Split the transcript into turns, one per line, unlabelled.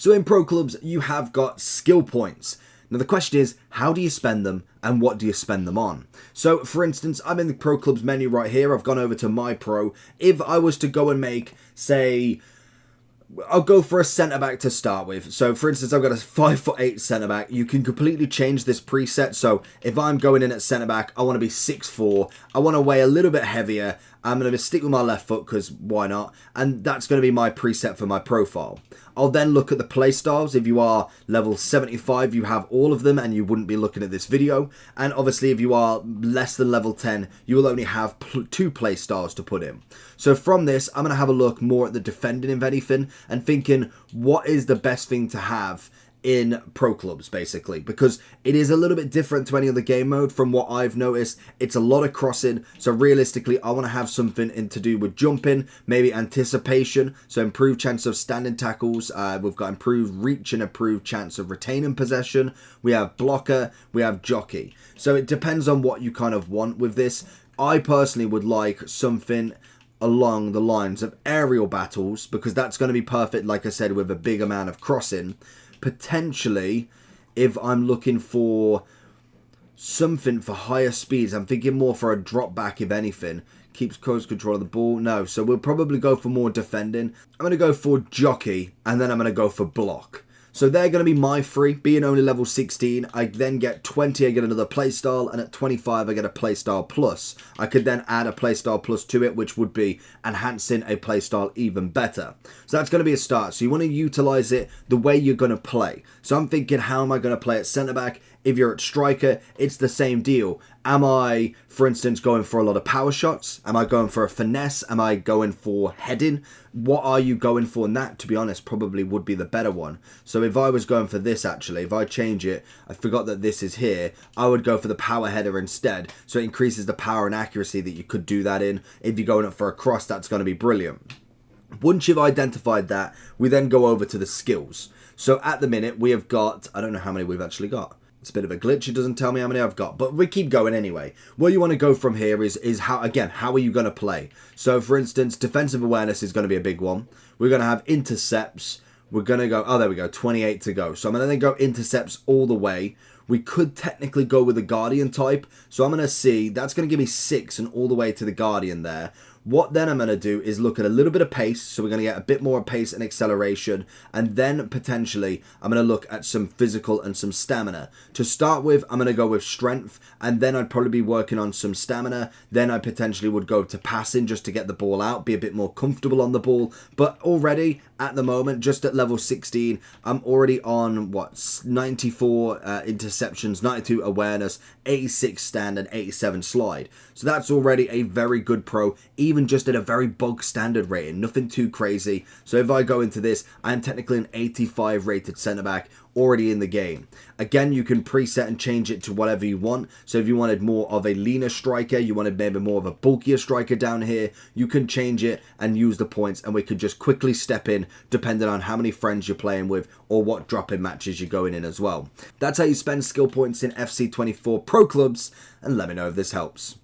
So in pro clubs, you have got skill points. Now the question is, how do you spend them and what do you spend them on? So for instance, I'm in the pro clubs menu right here. I've gone over to my pro. If I was to go and make, say, I'll go for a centre back to start with. So for instance, I've got a 5'8" centre back. You can completely change this preset. So if I'm going in at centre back, I want to be 6'4". I want to weigh a little bit heavier. I'm going to stick with my left foot because why not? And that's going to be my preset for my profile. I'll then look at the play styles. If you are level 75, you have all of them and you wouldn't be looking at this video. And obviously if you are less than level 10, you will only have 2 play styles to put in. So from this, I'm going to have a look more at the defending, if anything, and thinking what is the best thing to have in pro clubs, basically, because it is a little bit different to any other game mode. From what I've noticed, it's a lot of crossing, so realistically I want to have something to do with jumping, maybe anticipation, so improved chance of standing tackles. We've got improved reach and improved chance of retaining possession. We have blocker, we have jockey, so it depends on what you kind of want with this. I personally would like something along the lines of aerial battles, because that's going to be perfect, like I said, with a big amount of crossing. Potentially, if I'm looking for something for higher speeds, I'm thinking more for a drop back, if anything. Keeps close control of the ball. No, so we'll probably go for more defending. I'm going to go for jockey, and then I'm going to go for block. So they're going to be my 3, being only level 16. I then get 20, I get another playstyle, and at 25 I get a playstyle plus. I could then add a playstyle plus to it, which would be enhancing a playstyle even better. So that's going to be a start. So you want to utilize it the way you're going to play. So I'm thinking, how am I going to play at centre back? If you're at striker, it's the same deal. Am I, for instance, going for a lot of power shots? Am I going for a finesse? Am I going for heading? What are you going for? And that, to be honest, probably would be the better one. So if I was going for this, actually, if I change it, I forgot that this is here, I would go for the power header instead. So it increases the power and accuracy that you could do that in. If you're going up for a cross, that's going to be brilliant. Once you've identified that, we then go over to the skills. So at the minute, we have got, I don't know how many we've actually got. It's a bit of a glitch. It doesn't tell me how many I've got, but we keep going anyway. What you want to go from here is how, again, how are you going to play? So for instance, defensive awareness is going to be a big one. We're going to have intercepts. We're going to go, oh, there we go, 28 to go. So I'm going to then go intercepts all the way. We could technically go with the Guardian type. So I'm going to see, that's going to give me 6 and all the way to the Guardian there. What then I'm going to do is look at a little bit of pace. So we're going to get a bit more pace and acceleration. And then potentially I'm going to look at some physical and some stamina. To start with, I'm going to go with strength. And then I'd probably be working on some stamina. Then I potentially would go to passing just to get the ball out. Be a bit more comfortable on the ball. But already at the moment, just at level 16, I'm already on, what, 94 interceptions, 92 awareness, 86 stand and 87 slide. So that's already a very good pro, even just at a very bog standard rating, nothing too crazy. So if I go into this, I am technically an 85 rated centre back already in the game. Again, you can preset and change it to whatever you want. So if you wanted more of a leaner striker, you wanted maybe more of a bulkier striker down here, you can change it and use the points, and we could just quickly step in depending on how many friends you're playing with or what drop-in matches you're going in as well. That's how you spend skill points in FC24 Pro Clubs, and let me know if this helps.